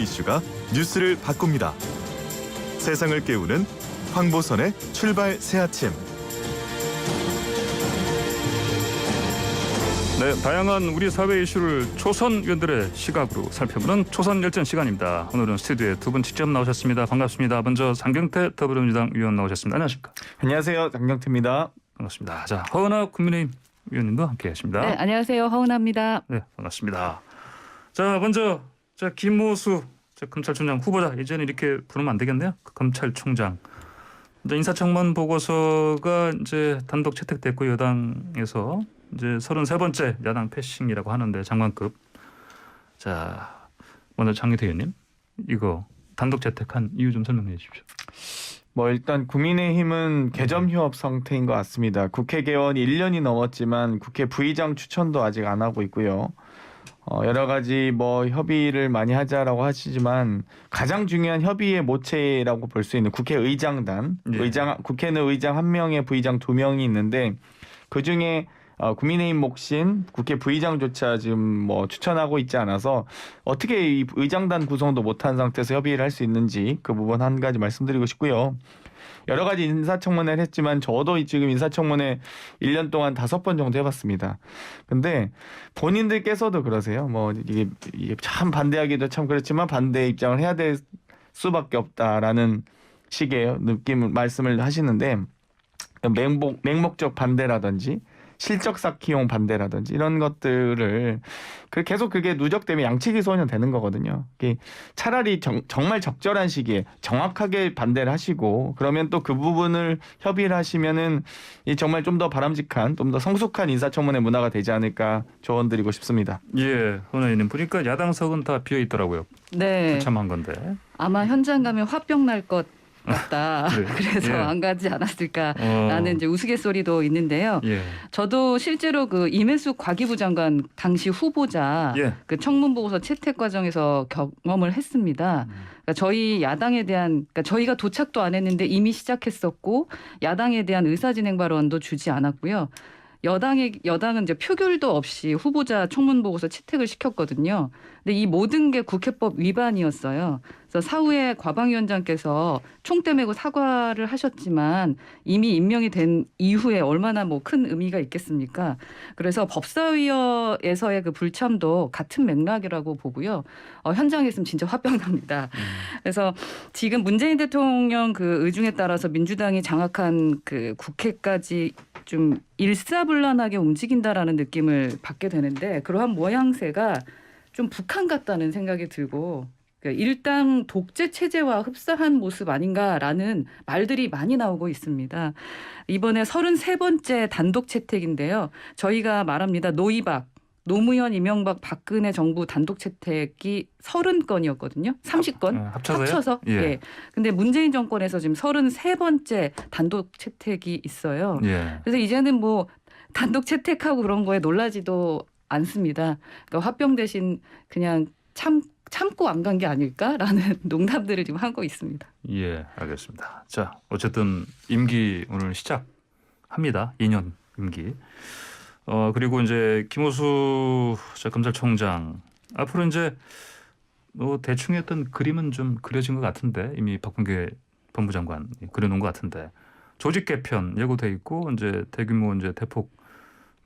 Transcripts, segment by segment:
이슈가 뉴스를 바꿉니다. 세상을 깨우는 황보선의 출발 새아침. 네, 다양한 우리 사회 이슈를 초선 의원들의 시각으로 살펴보는 초선 열전 시간입니다. 오늘은 스튜디오에 두 분 직접 나오셨습니다. 반갑습니다. 먼저 장경태 더불어민주당 의원 나오셨습니다. 안녕하십니까? 안녕하세요. 장경태입니다. 반갑습니다. 자, 허은하 국민의힘 의원님도 함께하십니다. 네, 안녕하세요. 허은하입니다. 네, 반갑습니다. 자, 먼저 김호수 검찰총장 후보자, 이제는 이렇게 부르면 안 되겠네요. 검찰총장. 이제 인사청문 보고서가 이제 단독 채택됐고 여당에서 이제 33번째 야당 패싱이라고 하는데 장관급. 자, 먼저 장경태 의원님, 이거 단독 채택한 이유 좀 설명해 주십시오. 일단 국민의힘은 개점 휴업 상태인 것 같습니다. 국회 개원이 1년이 넘었지만 국회 부의장 추천도 아직 안 하고 있고요. 여러 가지 협의를 많이 하자라고 하시지만 가장 중요한 협의의 모체라고 볼 수 있는 국회의장단, 예. 국회는 의장 1명에 부의장 2명이 있는데 그 중에 국민의힘 몫인 국회 부의장조차 지금 추천하고 있지 않아서 어떻게 이 의장단 구성도 못한 상태에서 협의를 할 수 있는지 그 부분 한 가지 말씀드리고 싶고요. 여러 가지 인사청문회를 했지만 저도 지금 인사청문회 1년 동안 5번 정도 해봤습니다. 근데 본인들께서도 그러세요. 이게 참 반대하기도 참 그렇지만 반대 입장을 해야 될 수밖에 없다라는 식의 말씀을 하시는데 맹목적 반대라든지 실적 쌓기용 반대라든지 이런 것들을 계속 그게 누적되면 양치기 소년 되는 거거든요. 차라리 정말 적절한 시기에 정확하게 반대를 하시고 그러면 또 그 부분을 협의를 하시면은 정말 좀 더 바람직한, 좀 더 성숙한 인사청문회 문화가 되지 않을까 조언드리고 싶습니다. 예, 의원님 보니까 야당석은 다 비어 있더라고요. 네. 불참한 건데. 아마 현장 가면 화병 날 것 같다. 네. 그래서 예. 안 가지 않았을까라는 이제 우스갯소리도 있는데요. 예. 저도 실제로 그 임혜숙 과기부 장관 당시 후보자 예. 그 청문 보고서 채택 과정에서 경험을 했습니다. 그러니까 저희 야당에 대한, 그러니까 저희가 도착도 안 했는데 이미 시작했었고 야당에 대한 의사진행 발언도 주지 않았고요. 여당은 이제 표결도 없이 후보자 청문 보고서 채택을 시켰거든요. 근데 이 모든 게 국회법 위반이었어요. 그래서 사후에 과방위원장께서 총대 메고 사과를 하셨지만 이미 임명이 된 이후에 얼마나 큰 의미가 있겠습니까? 그래서 법사위에서의 그 불참도 같은 맥락이라고 보고요. 현장에 있으면 진짜 화병 납니다. 그래서 지금 문재인 대통령 그 의중에 따라서 민주당이 장악한 그 국회까지 좀 일사불란하게 움직인다라는 느낌을 받게 되는데 그러한 모양새가 좀 북한 같다는 생각이 들고 일당 독재 체제와 흡사한 모습 아닌가라는 말들이 많이 나오고 있습니다. 이번에 33번째 단독 채택인데요. 저희가 말합니다. 노무현, 이명박, 박근혜 정부 단독 채택이 30건이었거든요. 30건 합쳐서. 예. 예. 근데 문재인 정권에서 지금 33번째 단독 채택이 있어요. 예. 그래서 이제는 단독 채택하고 그런 거에 놀라지도 않습니다. 그러니까 화병 대신 그냥 참고 안 간 게 아닐까라는 농담들을 지금 하고 있습니다. 예, 알겠습니다. 자, 어쨌든 임기 오늘 시작합니다. 2년 임기. 그리고 이제 김호수 검찰총장 앞으로 이제 대충 했던 그림은 좀 그려진 것 같은데 이미 박범계 법무장관 그려놓은 것 같은데 조직 개편 예고돼 있고 이제 대규모 이제 대폭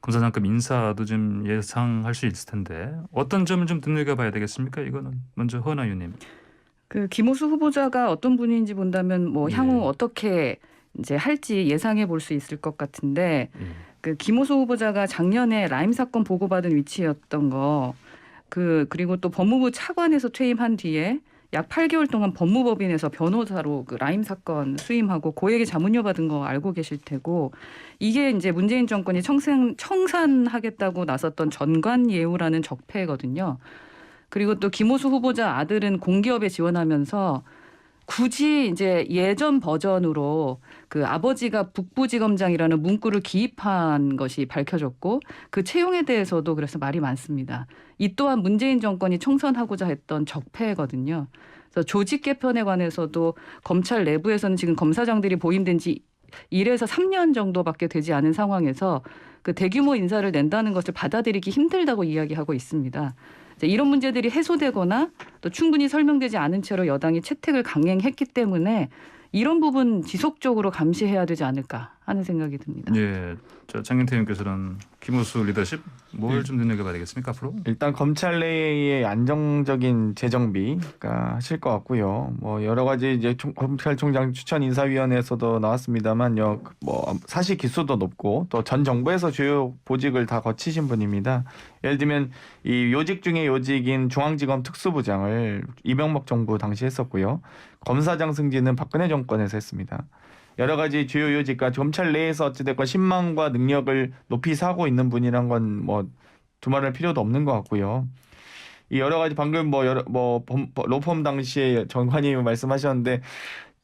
검사장급 인사도 좀 예상할 수 있을 텐데 어떤 점을 좀 눈여겨봐야 되겠습니까? 이거는 먼저 허은하 의원님. 그 김호수 후보자가 어떤 분인지 본다면 향후 예. 어떻게 이제 할지 예상해 볼 수 있을 것 같은데 그 김호수 후보자가 작년에 라임 사건 보고받은 위치였던 거 그리고 또 법무부 차관에서 퇴임한 뒤에 약 8개월 동안 법무법인에서 변호사로 그 라임 사건 수임하고 고액의 자문료 받은 거 알고 계실 테고 이게 이제 문재인 정권이 청산하겠다고 나섰던 전관예우라는 적폐거든요. 그리고 또 김호수 후보자 아들은 공기업에 지원하면서 굳이 이제 예전 버전으로 그 아버지가 북부지검장이라는 문구를 기입한 것이 밝혀졌고 그 채용에 대해서도 그래서 말이 많습니다. 이 또한 문재인 정권이 청산하고자 했던 적폐거든요. 그래서 조직 개편에 관해서도 검찰 내부에서는 지금 검사장들이 보임된 지 1에서 3년 정도밖에 되지 않은 상황에서 그 대규모 인사를 낸다는 것을 받아들이기 힘들다고 이야기하고 있습니다. 이런 문제들이 해소되거나 또 충분히 설명되지 않은 채로 여당이 채택을 강행했기 때문에 이런 부분 지속적으로 감시해야 되지 않을까 하는 생각이 듭니다. 예, 자, 장경태 의원께서는 김호수 리더십 뭘 좀 눈여겨봐야 되겠습니까 앞으로? 일단 검찰 내의 안정적인 재정비가 하실 것 같고요. 뭐 여러 가지 이제 검찰총장 추천 인사위원회에서도 나왔습니다만요. 뭐 사실 기수도 높고 또 전 정부에서 주요 보직을 다 거치신 분입니다. 예를 들면 이 요직 중에 요직인 중앙지검 특수부장을 이명박 정부 당시 했었고요. 검사장 승진은 박근혜 정권에서 했습니다. 여러 가지 주요 요직과 검찰 내에서 어찌됐건 신망과 능력을 높이 사고 있는 분이란 건 뭐 두말할 필요도 없는 것 같고요. 이 여러 가지 방금 로펌 당시에 정관님 말씀하셨는데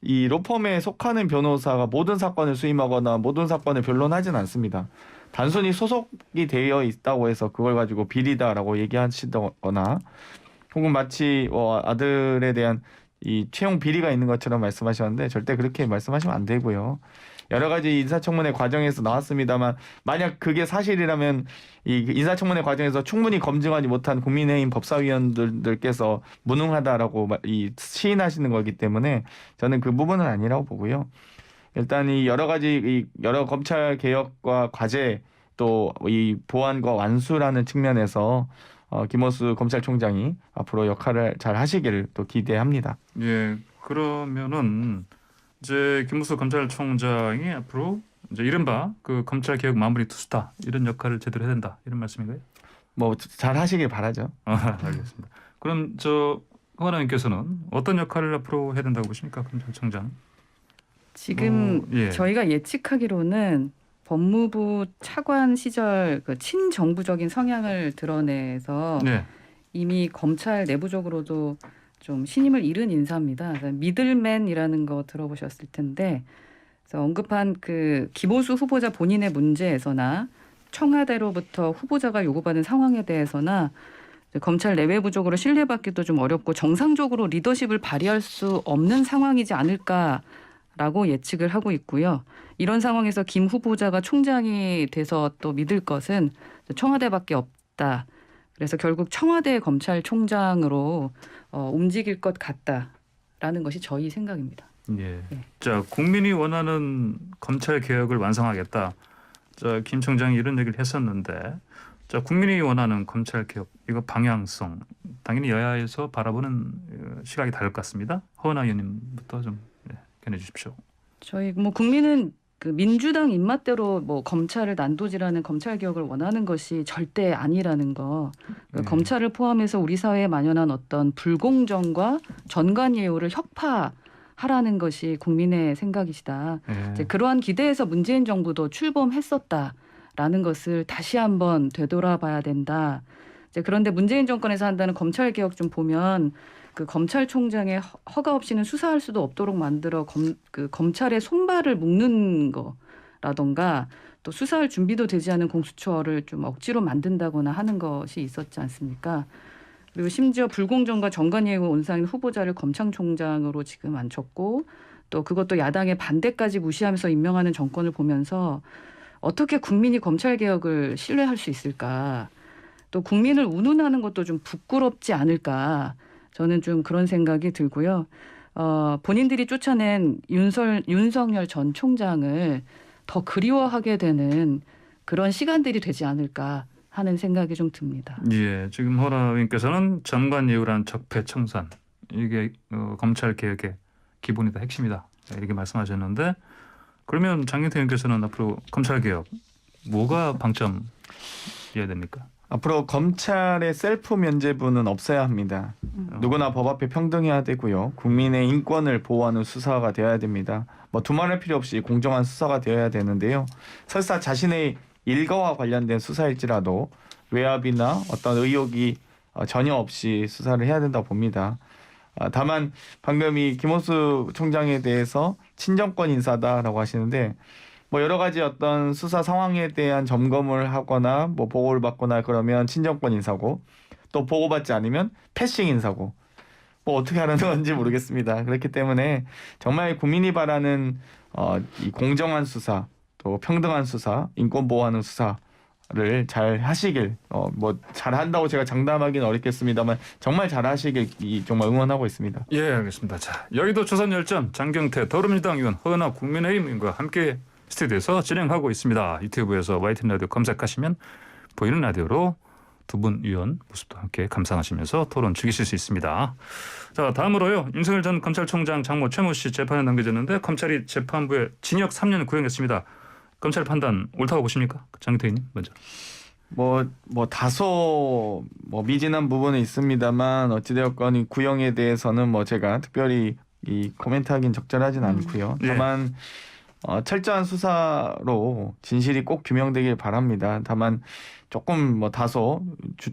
이 로펌에 속하는 변호사가 모든 사건을 수임하거나 모든 사건을 변론하진 않습니다. 단순히 소속이 되어 있다고 해서 그걸 가지고 비리다라고 얘기하시거나 혹은 마치 아들에 대한 이 채용 비리가 있는 것처럼 말씀하셨는데 절대 그렇게 말씀하시면 안 되고요. 여러 가지 인사청문회 과정에서 나왔습니다만 만약 그게 사실이라면 이 인사청문회 과정에서 충분히 검증하지 못한 국민의힘 법사위원들께서 무능하다라고 시인하시는 거기 때문에 저는 그 부분은 아니라고 보고요. 일단 이 여러 가지 여러 검찰 개혁과 과제 또 이 보완과 완수라는 측면에서 김호수 검찰총장이 앞으로 역할을 잘 하시기를 또 기대합니다. 예, 그러면은 이제 김호수 검찰총장이 앞으로 이제 이른바 그 검찰 개혁 마무리 투스타 이런 역할을 제대로 해야 된다 이런 말씀인가요? 뭐 잘 하시길 바라죠. 알겠습니다. 그럼 저 허은하 의원께서는 어떤 역할을 앞으로 해야 된다고 보십니까, 검찰총장? 지금 예. 저희가 예측하기로는 법무부 차관 시절 그 친정부적인 성향을 드러내서 네. 이미 검찰 내부적으로도 좀 신임을 잃은 인사입니다. 미들맨이라는 거 들어보셨을 텐데, 그래서 언급한 그 김호수 후보자 본인의 문제에서나 청와대로부터 후보자가 요구받은 상황에 대해서나 검찰 내외부적으로 신뢰받기도 좀 어렵고 정상적으로 리더십을 발휘할 수 없는 상황이지 않을까라고 예측을 하고 있고요. 이런 상황에서 김 후보자가 총장이 돼서 또 믿을 것은 청와대밖에 없다. 그래서 결국 청와대 검찰총장으로 움직일 것 같다라는 것이 저희 생각입니다. 예. 네. 자, 국민이 원하는 검찰 개혁을 완성하겠다. 자, 김 총장이 이런 얘기를 했었는데, 자, 국민이 원하는 검찰 개혁 이거 방향성 당연히 여야에서 바라보는 시각이 다를 것 같습니다. 허은하 의원님부터 좀 견해 주십시오. 저희 뭐 국민은 그 민주당 입맛대로 뭐 검찰을 난도질하는 검찰 개혁을 원하는 것이 절대 아니라는 거. 그러니까 검찰을 포함해서 우리 사회에 만연한 어떤 불공정과 전관예우를 혁파하라는 것이 국민의 생각이시다. 이제 그러한 기대에서 문재인 정부도 출범했었다라는 것을 다시 한번 되돌아봐야 된다. 이제 그런데 문재인 정권에서 한다는 검찰 개혁 좀 보면 그 검찰총장의 허가 없이는 수사할 수도 없도록 만들어 검찰의 손발을 묶는 거라던가 또 수사할 준비도 되지 않은 공수처를 좀 억지로 만든다거나 하는 것이 있었지 않습니까? 그리고 심지어 불공정과 정관예우 온상인 후보자를 검찰총장으로 지금 앉혔고 또 그것도 야당의 반대까지 무시하면서 임명하는 정권을 보면서 어떻게 국민이 검찰개혁을 신뢰할 수 있을까? 또 국민을 운운하는 것도 좀 부끄럽지 않을까? 저는 좀 그런 생각이 들고요. 본인들이 쫓아낸 윤석열 전 총장을 더 그리워하게 되는 그런 시간들이 되지 않을까 하는 생각이 좀 듭니다. 예, 지금 허은하 의원께서는 전관예우란 적폐청산 이게 검찰 개혁의 기본이다, 핵심이다 이렇게 말씀하셨는데, 그러면 장경태 의원께서는 앞으로 검찰 개혁 뭐가 방점이어야 됩니까? 앞으로 검찰의 셀프 면죄부는 없어야 합니다. 누구나 법 앞에 평등해야 되고요. 국민의 인권을 보호하는 수사가 되어야 됩니다. 뭐 두말할 필요 없이 공정한 수사가 되어야 되는데요. 설사 자신의 일가와 관련된 수사일지라도 외압이나 어떤 의혹이 전혀 없이 수사를 해야 된다고 봅니다. 다만 방금 이 김호수 총장에 대해서 친정권 인사다라고 하시는데 뭐 여러 가지 어떤 수사 상황에 대한 점검을 하거나 뭐 보고를 받거나 그러면 친정권 인사고 또 보고받지 않으면 패싱 인사고 뭐 어떻게 하라는 건지 모르겠습니다. 그렇기 때문에 정말 국민이 바라는 이 공정한 수사 또 평등한 수사 인권 보호하는 수사 수사를 잘 하시길 뭐 잘한다고 제가 장담하기는 어렵겠습니다만 정말 잘 하시길 정말 응원하고 있습니다. 예, 알겠습니다. 자, 여의도 조선열전 장경태 더불어민주당 의원 허은하 국민의힘 의원과 함께 스튜디오에서 진행하고 있습니다. 유튜브에서 YTN 라디오 검색하시면 보이는 라디오로 두 분 의원 모습도 함께 감상하시면서 토론 즐기실 수 있습니다. 자, 다음으로요. 윤석열 전 검찰총장 장모 최모 씨 재판에 넘겨졌는데 검찰이 재판부에 징역 3년을 구형했습니다. 검찰 판단 옳다고 보십니까? 장경태 의원님 먼저. 뭐 다소 미진한 부분은 있습니다.만 어찌되었건 이 구형에 대해서는 뭐 제가 특별히 이 코멘트하기는 적절하진 않고요. 예. 다만 철저한 수사로 진실이 꼭 규명되길 바랍니다. 다만 조금 뭐 다소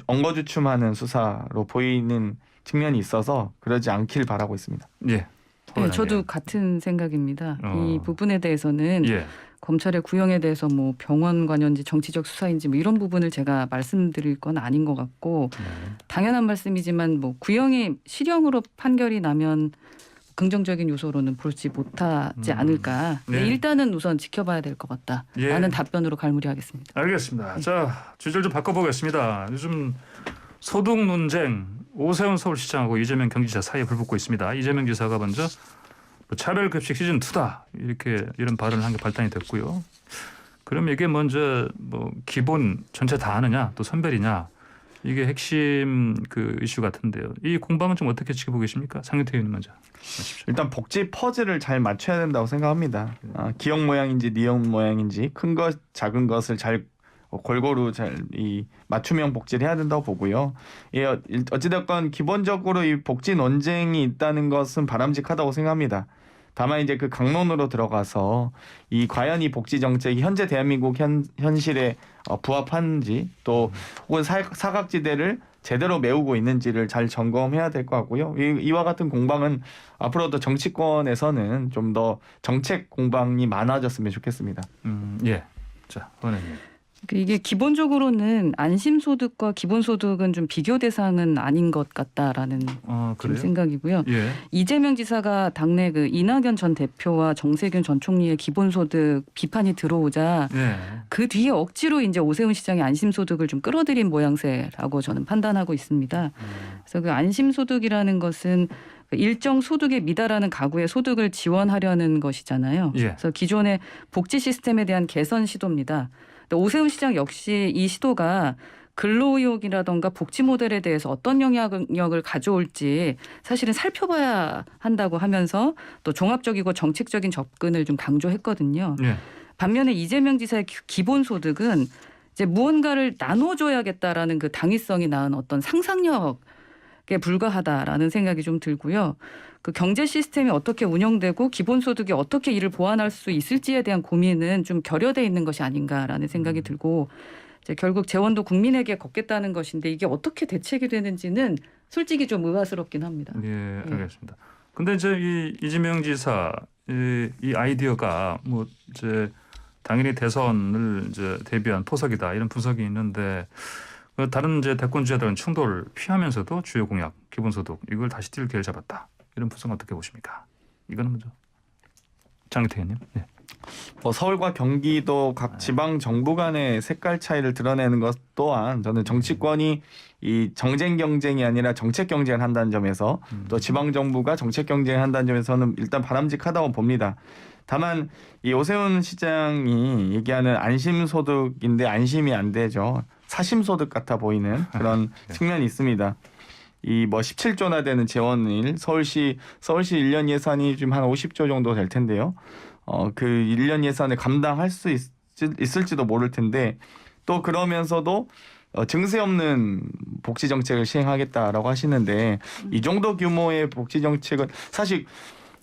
엉거주춤하는 수사로 보이는 측면이 있어서 그러지 않길 바라고 있습니다. 예. 네, 저도 같은 생각입니다. 이 부분에 대해서는 예. 검찰의 구형에 대해서 뭐 병원 관여인지 정치적 수사인지 뭐 이런 부분을 제가 말씀드릴 건 아닌 것 같고 당연한 말씀이지만 뭐 구형이 실형으로 판결이 나면 긍정적인 요소로는 볼지 못하지 않을까. 네. 일단은 우선 지켜봐야 될 것 같다라는 예. 답변으로 갈무리하겠습니다. 알겠습니다. 자, 주제를 좀 바꿔보겠습니다. 요즘 소득 논쟁 오세훈 서울시장하고 이재명 경기지사 사이에 불붙고 있습니다. 이재명 지사가 먼저 차별급식 시즌 2다 이런 발언을 한 게 발단이 됐고요. 그럼 이게 먼저 뭐 기본 전체 다 하느냐 또 선별이냐 이게 핵심 그 이슈 같은데요. 이 공방은 좀 어떻게 지켜보고 계십니까? 장경태 의원님 먼저 하십시오. 일단 복지 퍼즐을 잘 맞춰야 된다고 생각합니다. 기억 모양인지 니형 모양인지 큰 것 작은 것을 잘 골고루 잘 이 맞춤형 복지를 해야 된다고 보고요. 예, 어찌됐건 기본적으로 이 복지 논쟁이 있다는 것은 바람직하다고 생각합니다. 다만 이제 그 강론으로 들어가서 이 과연 이 복지 정책이 현재 대한민국 현실에 부합하는지 또 혹은 사각지대를 제대로 메우고 있는지를 잘 점검해야 될 것 같고요. 이와 같은 공방은 앞으로도 정치권에서는 좀 더 정책 공방이 많아졌으면 좋겠습니다. 예. 자, 의원님. 이게 기본적으로는 안심소득과 기본소득은 좀 비교 대상은 아닌 것 같다라는 좀 생각이고요. 예. 이재명 지사가 당내 그 이낙연 전 대표와 정세균 전 총리의 기본소득 비판이 들어오자 예. 그 뒤에 억지로 이제 오세훈 시장의 안심소득을 좀 끌어들인 모양새라고 저는 판단하고 있습니다. 그래서 그 안심소득이라는 것은 일정 소득에 미달하는 가구의 소득을 지원하려는 것이잖아요. 예. 그래서 기존의 복지 시스템에 대한 개선 시도입니다. 오세훈 시장 역시 이 시도가 근로의혹이라던가 복지 모델에 대해서 어떤 영향력을 가져올지 사실은 살펴봐야 한다고 하면서 또 종합적이고 정책적인 접근을 좀 강조했거든요. 예. 반면에 이재명 지사의 기본소득은 이제 무언가를 나눠줘야겠다라는 그 당위성이 낳은 어떤 상상력에 불과하다라는 생각이 좀 들고요. 그 경제 시스템이 어떻게 운영되고 기본소득이 어떻게 이를 보완할 수 있을지에 대한 고민은 좀 결여돼 있는 것이 아닌가라는 생각이 들고 이제 결국 재원도 국민에게 걷겠다는 것인데 이게 어떻게 대책이 되는지는 솔직히 좀 의아스럽긴 합니다. 예, 알겠습니다. 근데 이제 이 이재명 지사 이 아이디어가 뭐 이제 당연히 대선을 이제 대비한 포석이다 이런 분석이 있는데 다른 이제 대권주자들은 충돌을 피하면서도 주요 공약 기본소득 이걸 다시 뛸 기회를 잡았다. 이런 분석 어떻게 보십니까? 이거는 먼저 장경태 의원님. 네. 서울과 경기도 각 지방 정부 간의 색깔 차이를 드러내는 것 또한 저는 정치권이 이 정쟁 경쟁이 아니라 정책 경쟁을 한다는 점에서 또 지방 정부가 정책 경쟁을 한다는 점에서는 일단 바람직하다고 봅니다. 다만 이 오세훈 시장이 얘기하는 안심소득인데 안심이 안 되죠. 사심소득 같아 보이는 그런 측면이 있습니다. 이 뭐 17조나 되는 재원일 서울시 1년 예산이 좀 한 50조 정도 될 텐데요. 그 1년 예산을 감당할 수 있을지도 모를 텐데 또 그러면서도 증세 없는 복지 정책을 시행하겠다라고 하시는데 이 정도 규모의 복지 정책은 사실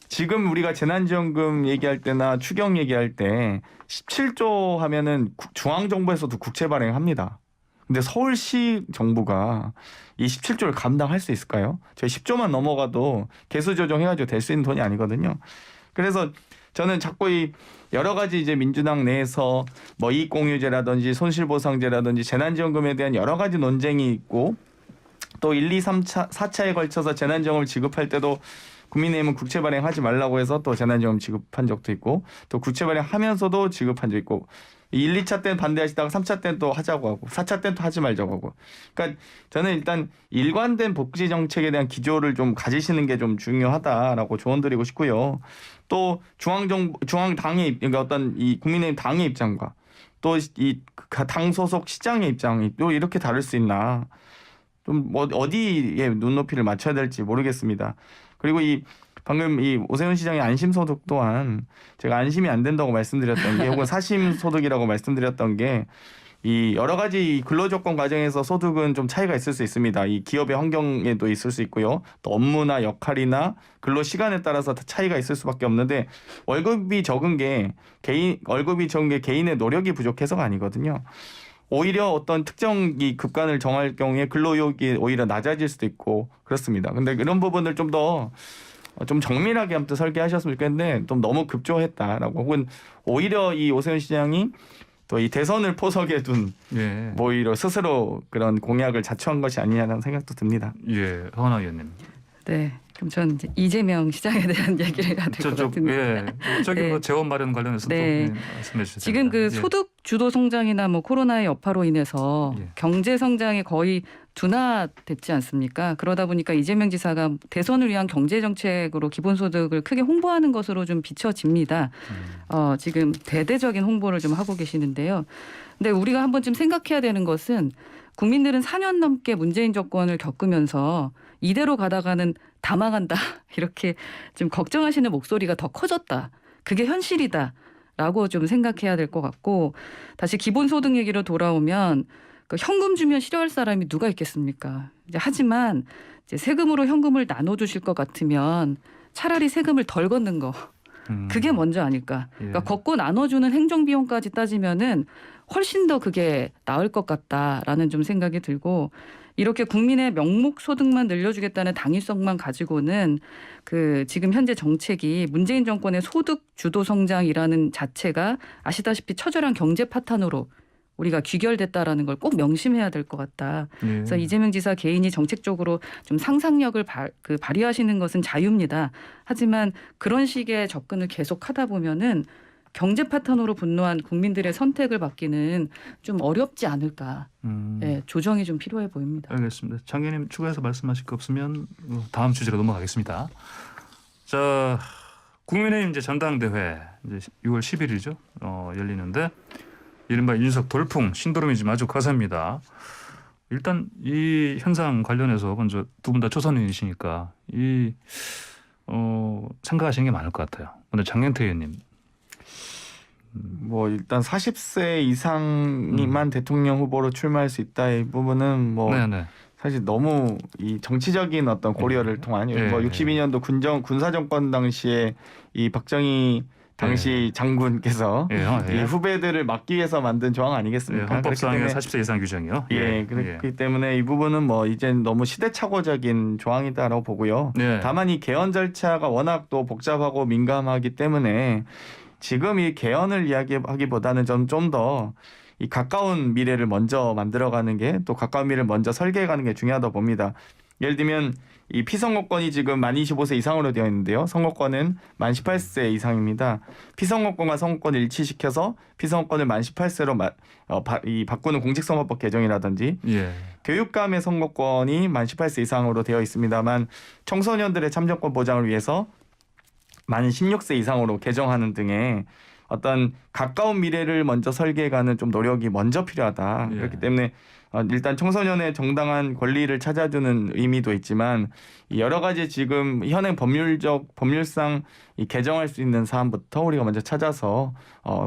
지금 우리가 재난지원금 얘기할 때나 추경 얘기할 때 17조 하면은 중앙정부에서도 국채 발행합니다. 근데 서울시 정부가 이 17조를 감당할 수 있을까요? 저희 10조만 넘어가도 개수 조정해가지고 될 수 있는 돈이 아니거든요. 그래서 저는 자꾸 이 여러 가지 이제 민주당 내에서 뭐 이익공유제라든지 손실보상제라든지 재난지원금에 대한 여러 가지 논쟁이 있고 또 1, 2, 3차, 4차에 걸쳐서 재난지원금을 지급할 때도 국민의힘은 국채 발행하지 말라고 해서 또 재난지원금 지급한 적도 있고 또 국채 발행하면서도 지급한 적 있고 1, 2차 때는 반대하시다가 3차 때는 또 하자고 하고 4차 때는 또 하지 말자고 하고. 그러니까 저는 일단 일관된 복지 정책에 대한 기조를 좀 가지시는 게 좀 중요하다라고 조언드리고 싶고요. 또 중앙당의 그러니까 어떤 이 국민의힘 당의 입장과 또 이 당 소속 시장의 입장이 또 이렇게 다를 수 있나. 좀 뭐 어디에 눈높이를 맞춰야 될지 모르겠습니다. 그리고 이 방금 이 오세훈 시장의 안심소득 또한 제가 안심이 안 된다고 말씀드렸던 게 혹은 사심소득이라고 말씀드렸던 게 이 여러 가지 근로조건 과정에서 소득은 좀 차이가 있을 수 있습니다. 이 기업의 환경에도 있을 수 있고요. 또 업무나 역할이나 근로 시간에 따라서 다 차이가 있을 수밖에 없는데 월급이 적은 게 개인의 노력이 부족해서가 아니거든요. 오히려 어떤 특정 이 급간을 정할 경우에 근로욕이 오히려 낮아질 수도 있고 그렇습니다. 근데 이런 부분을 좀 더 좀 정밀하게 아무튼 설계하셨으면 좋겠는데 좀 너무 급조했다라고 혹은 오히려 이 오세훈 시장이 또 이 대선을 포석에 둔 예. 오히려 스스로 그런 공약을 자초한 것이 아니냐는 생각도 듭니다. 예, 허은하 의원님. 네. 그럼 전 이제 이재명 시장에 대한 얘기를 해야 될 것 같은데. 예, 저기 네. 뭐 재원 마련 관련해서도 네. 말씀해 주세요. 지금 그 소득 주도 성장이나 뭐 코로나의 여파로 인해서 예. 경제 성장이 거의 둔화됐지 않습니까? 그러다 보니까 이재명 지사가 대선을 위한 경제 정책으로 기본소득을 크게 홍보하는 것으로 좀 비춰집니다. 지금 대대적인 홍보를 좀 하고 계시는데요. 근데 우리가 한 번쯤 생각해야 되는 것은 국민들은 4년 넘게 문재인 정권을 겪으면서 이대로 가다가는 다 망한다 이렇게 좀 걱정하시는 목소리가 더 커졌다. 그게 현실이다라고 좀 생각해야 될 것 같고 다시 기본소득 얘기로 돌아오면 그 현금 주면 싫어할 사람이 누가 있겠습니까? 이제 하지만 이제 세금으로 현금을 나눠주실 것 같으면 차라리 세금을 덜 걷는 거 그게 먼저 아닐까. 그러니까 예. 걷고 나눠주는 행정비용까지 따지면은 훨씬 더 그게 나을 것 같다라는 좀 생각이 들고 이렇게 국민의 명목 소득만 늘려주겠다는 당위성만 가지고는 그 지금 현재 정책이 문재인 정권의 소득 주도 성장이라는 자체가 아시다시피 처절한 경제 파탄으로 우리가 귀결됐다라는 걸 꼭 명심해야 될 것 같다. 예. 그래서 이재명 지사 개인이 정책적으로 좀 상상력을 발휘하시는 것은 자유입니다. 하지만 그런 식의 접근을 계속하다 보면은 경제 파탄으로 분노한 국민들의 선택을 받기는 좀 어렵지 않을까. 네, 조정이 좀 필요해 보입니다. 알겠습니다. 장 의원님 추가해서 말씀하실 거 없으면 다음 주제로 넘어가겠습니다. 자, 국민의힘 이제 전당대회 이제 6월 10일이죠. 열리는데 이른바 이준석 돌풍 신도림이 지금 아주 거셉니다. 일단 이 현상 관련해서 먼저 두 분 다 초선인이시니까 생각하시는 게 많을 것 같아요. 먼저 장경태 의원님. 뭐 일단 40세 이상이만 대통령 후보로 출마할 수 있다 이 부분은 뭐 네네. 사실 너무 이 정치적인 어떤 고려를 네. 통한 네. 뭐 62년도 군사 정권 당시에 이 박정희 당시 장군께서 이 후배들을 막기 위해서 만든 조항 아니겠습니까? 헌법상의 그렇기 때문에 40세 이상 규정이요. 그렇기 때문에 이 부분은 뭐 이제 너무 시대착오적인 조항이다라고 보고요. 네. 다만 이 개헌 절차가 워낙 또 복잡하고 민감하기 때문에 지금 이 개헌을 이야기하기보다는 좀 더 이 가까운 미래를 먼저 만들어가는 게 또 가까운 미래를 먼저 설계해가는 게 중요하다고 봅니다. 예를 들면 이 피선거권이 지금 만 25세 이상으로 되어 있는데요. 선거권은 만 18세 이상입니다. 피선거권과 선거권을 일치시켜서 피선거권을 만 18세로 바꾸는 공직선거법 개정이라든지 예. 교육감의 선거권이 만 18세 이상으로 되어 있습니다만 청소년들의 참정권 보장을 위해서 만 16세 이상으로 개정하는 등의 어떤 가까운 미래를 먼저 설계해가는 좀 노력이 먼저 필요하다. 예. 그렇기 때문에 일단 청소년의 정당한 권리를 찾아주는 의미도 있지만 여러 가지 지금 현행 법률상 이 개정할 수 있는 사안부터 우리가 먼저 찾아서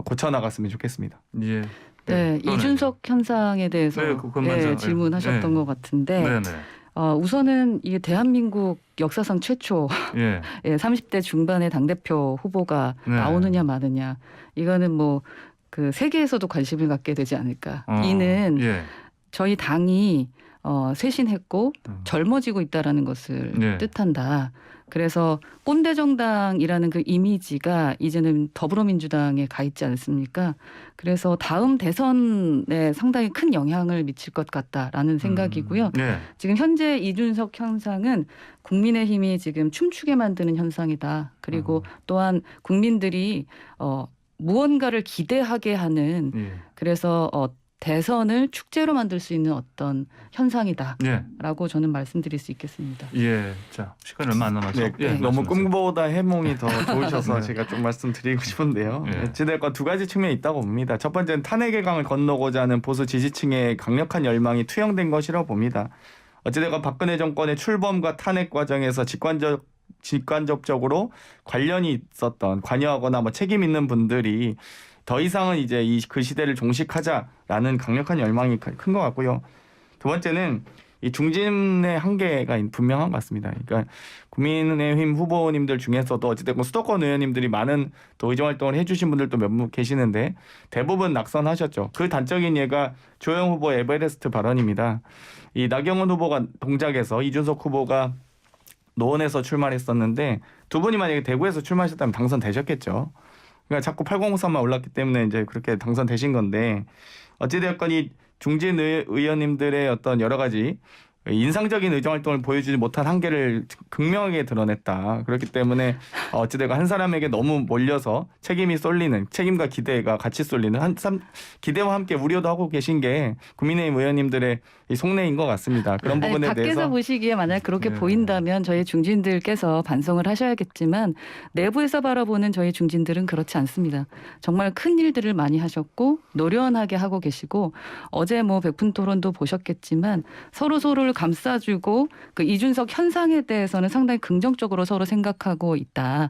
고쳐 나갔으면 좋겠습니다. 예. 네, 이준석 현상에 대해서 질문하셨던 것 같은데 네네. 우선은 이게 대한민국 역사상 최초 예. 30대 중반의 당대표 후보가 네. 나오느냐 마느냐 이거는 뭐 그 세계에서도 관심을 갖게 되지 않을까. 이는 예. 저희 당이 쇄신했고 젊어지고 있다라는 것을 네. 뜻한다. 그래서 꼰대 정당이라는 그 이미지가 이제는 더불어민주당에 가 있지 않습니까? 그래서 다음 대선에 상당히 큰 영향을 미칠 것 같다라는 생각이고요. 네. 지금 현재 이준석 현상은 국민의힘이 지금 춤추게 만드는 현상이다. 그리고 또한 국민들이 무언가를 기대하게 하는 예. 그래서 대선을 축제로 만들 수 있는 어떤 현상이다라고 예. 저는 말씀드릴 수 있겠습니다. 예. 자, 시간이 얼마 안 남아서. 네, 예, 너무 말씀하세요. 꿈보다 해몽이 더 좋으셔서 네. 제가 좀 말씀드리고 싶은데요. 예. 어찌됐건 두 가지 측면이 있다고 봅니다. 첫 번째는 탄핵의 강을 건너고자 하는 보수 지지층의 강력한 열망이 투영된 것이라고 봅니다. 어찌됐건 박근혜 정권의 출범과 탄핵 과정에서 직간접적으로 관련이 있었던 관여하거나 뭐 책임 있는 분들이 더 이상은 이제 그 시대를 종식하자라는 강력한 열망이 큰 것 같고요. 두 번째는 이 중진의 한계가 분명한 것 같습니다. 그러니까 국민의힘 후보님들 중에서도 어찌됐건 수도권 의원님들이 많은 또 의정 활동을 해주신 분들도 몇 분 계시는데 대부분 낙선하셨죠. 그 단적인 예가 조영 후보 에베레스트 발언입니다. 이 나경원 후보가 동작에서 이준석 후보가 노원에서 출마했었는데 두 분이 만약에 대구에서 출마하셨다면 당선되셨겠죠. 그러니까 자꾸 8003만 올랐기 때문에 이제 그렇게 당선되신 건데 어찌되었건 이 중진 의원님들의 어떤 여러 가지 인상적인 의정 활동을 보여주지 못한 한계를 극명하게 드러냈다. 그렇기 때문에 어찌되건 한 사람에게 너무 몰려서 책임이 쏠리는 책임과 기대가 같이 쏠리는 기대와 함께 우려도 하고 계신 게 국민의힘 의원님들의 이 속내인 것 같습니다. 그런 아니, 부분에 밖에서 대해서 보시기에 만약 그렇게 네. 보인다면 저희 중진들께서 반성을 하셔야겠지만 내부에서 바라보는 저희 중진들은 그렇지 않습니다. 정말 큰 일들을 많이 하셨고 노련하게 하고 계시고 어제 뭐 백분 토론도 보셨겠지만 서로를 감싸주고 그 이준석 현상에 대해서는 상당히 긍정적으로 서로 생각하고 있다.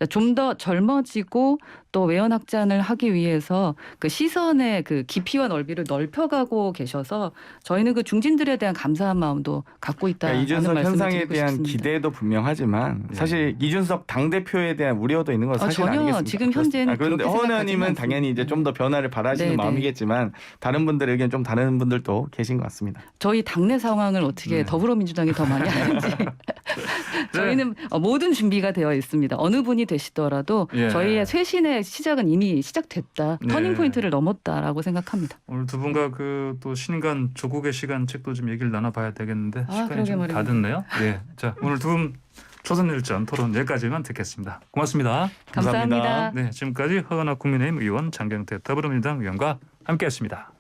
좀 더 젊어지고 또 외연 확장을 하기 위해서 그 시선의 그 깊이와 넓이를 넓혀가고 계셔서 저희는 그 중진들에 대한 감사한 마음도 갖고 있다는 이준석 말씀을 현상에 드리고 대한 싶습니다. 기대도 분명하지만 네. 사실 이준석 당 대표에 대한 우려도 있는 건 사실 전혀 아니겠습니까? 지금 현재는 그런데 그렇게 허 생각하지는 의원님은 않습니다. 당연히 이제 좀 더 변화를 바라시는 네, 네. 마음이겠지만 다른 분들의 의견 좀 다른 분들도 계신 것 같습니다. 저희 당내 상황을 어떻게 네. 더불어민주당이 더 많이 아는지 저희는 모든 준비가 되어 있습니다. 어느 분이 되시더라도 예. 저희의 쇄신의 시작은 이미 시작됐다. 네. 터닝 포인트를 넘었다라고 생각합니다. 오늘 두 분과 그 또 신간 조국의 시간 책도 좀 얘기를 나눠봐야 되겠는데 시간이 그러게 좀 말입니다. 다 됐네요. 예, 자 오늘 두 분 초선일전 토론 여기까지만 듣겠습니다. 고맙습니다. 감사합니다. 감사합니다. 네, 지금까지 허은하 국민의힘 의원, 장경태 더불어민주당 의원과 함께했습니다.